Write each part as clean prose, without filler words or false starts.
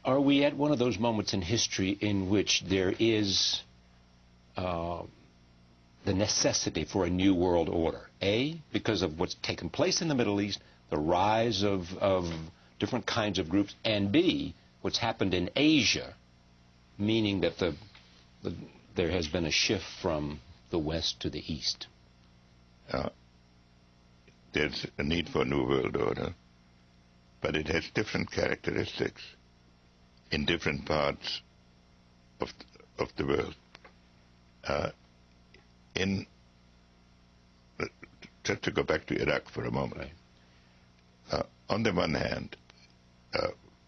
Are we at one of those moments in history in which there is the necessity for a new world order? A, because of what's taken place in the Middle East, the rise of different kinds of groups, and B, what's happened in Asia, meaning that there has been a shift from the West to the East. There's a need for a new world order, but it has different characteristics in different parts of the world. Just to go back to Iraq for a moment. Right. On the one hand,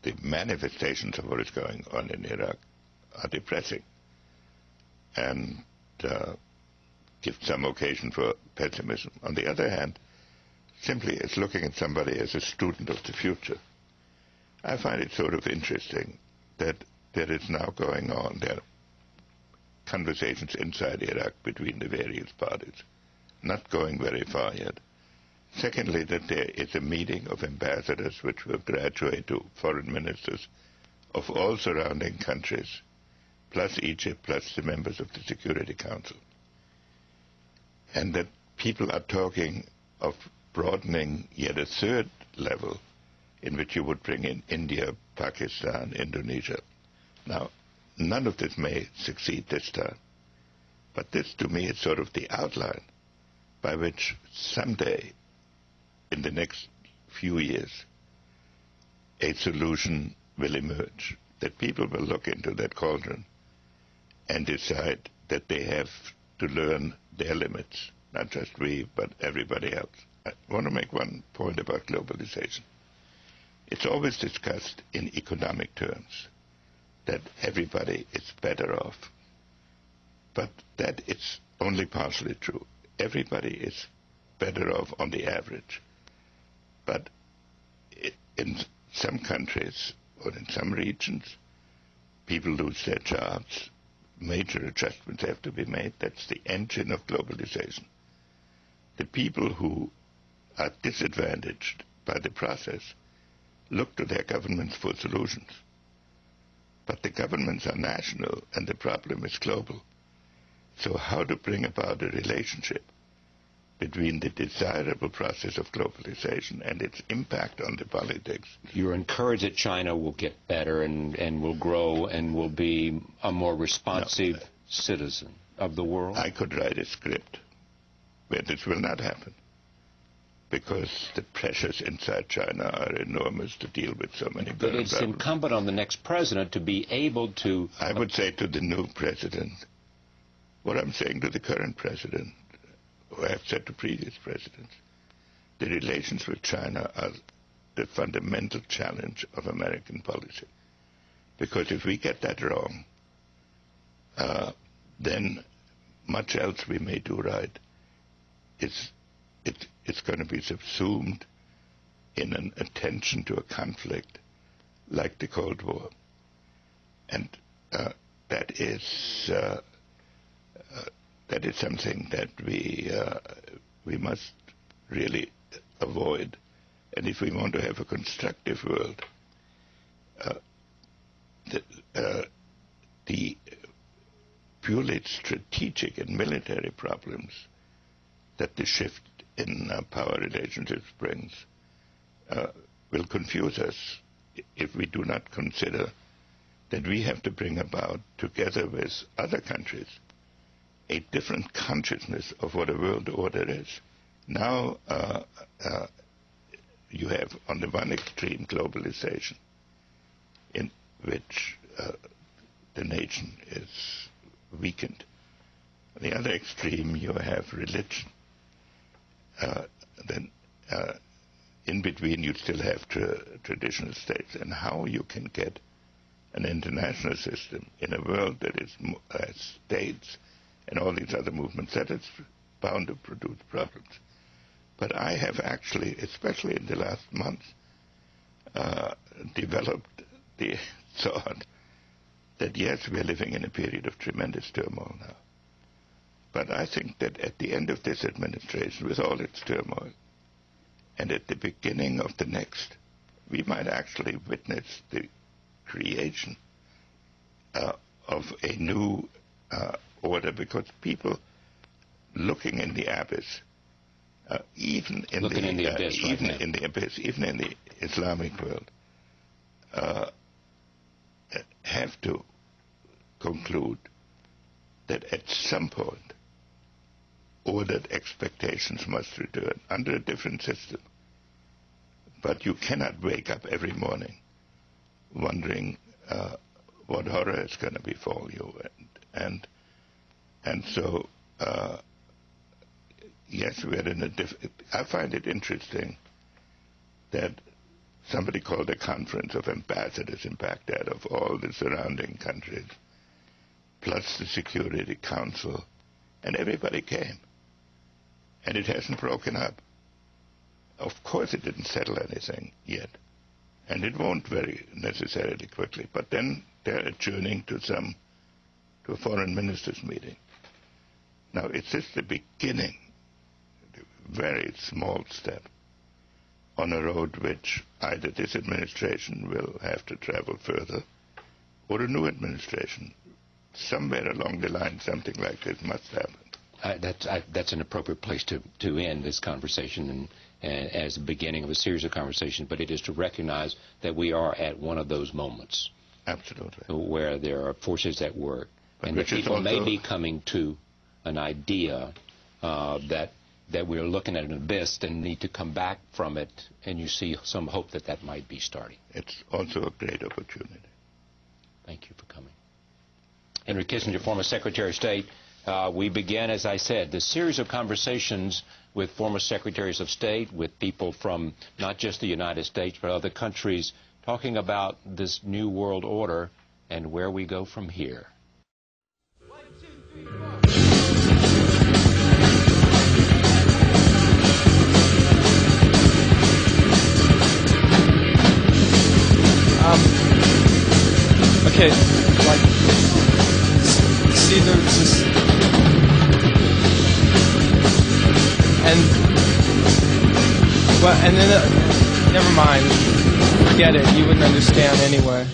the manifestations of what is going on in Iraq are depressing and give some occasion for pessimism. On the other hand, simply it's looking at somebody as a student of the future. I find it sort of interesting that there is now going on, there are conversations inside Iraq between the various parties, not going very far yet. Secondly, that there is a meeting of ambassadors which will graduate to foreign ministers of all surrounding countries, plus Egypt, plus the members of the Security Council. And that people are talking of broadening yet a third level in which you would bring in India, Pakistan, Indonesia. Now, none of this may succeed this time, but this to me is sort of the outline by which someday in the next few years a solution will emerge, that people will look into that cauldron and decide that they have to learn their limits, not just we, but everybody else. I want to make one point about globalization. It's always discussed in economic terms, that everybody is better off. But that is only partially true. Everybody is better off on the average. But in some countries or in some regions, people lose their jobs. Major adjustments have to be made. That's the engine of globalization. The people who are disadvantaged by the process look to their governments for solutions. But the governments are national and the problem is global. So how to bring about a relationship between the desirable process of globalization and its impact on the politics? You're encouraged that China will get better and will grow and will be a more responsive citizen of the world? I could write a script where this will not happen, because the pressures inside China are enormous to deal with so many But it's problems. incumbent on the next president to be able to... I would say to the new president what I'm saying to the current president, who I have said to previous presidents. The relations with China are the fundamental challenge of American policy. Because if we get that wrong, then much else we may do right. It's going to be subsumed in an attention to a conflict like the Cold War. And that is something that we must really avoid. And if we want to have a constructive world, the purely strategic and military problems that the shift in power relationships brings will confuse us if we do not consider that we have to bring about, together with other countries, a different consciousness of what a world order is. Now you have, on the one extreme, globalization, in which the nation is weakened. On the other extreme, you have religion. Then in between, you still have traditional states. And how you can get an international system in a world that is states and all these other movements, that is bound to produce problems. But I have actually, especially in the last month, developed the thought that yes, we are living in a period of tremendous turmoil now. But I think that at the end of this administration, with all its turmoil, and at the beginning of the next, we might actually witness the creation creation of a new order, because people looking in the abyss, even in the Islamic world, have to conclude that at some point ordered expectations must return under a different system. But you cannot wake up every morning wondering what horror is going to befall you. And so, yes, we are in a I find it interesting that somebody called a conference of ambassadors in Baghdad of all the surrounding countries, plus the Security Council, and everybody came. And it hasn't broken up. Of course it didn't settle anything yet. And it won't very necessarily quickly. But then they're adjourning to a foreign ministers meeting. Now, it's just the beginning, a very small step on a road which either this administration will have to travel further, or a new administration. Somewhere along the line, something like this must happen. That's an appropriate place to end this conversation and as the beginning of a series of conversations, but it is to recognize that we are at one of those moments. Absolutely. Where there are forces at work, but and that people may be coming to an idea that we're looking at an abyss and need to come back from it, and you see some hope that might be starting. It's also a great opportunity. Thank you for coming. Henry Kissinger, former Secretary of State. We began, as I said, this series of conversations with former secretaries of state, with people from not just the United States, but other countries, talking about this new world order and where we go from here. 1, 2, 3, 4. Okay, like, see, there's this, and then, never mind, forget it, you wouldn't understand anyway.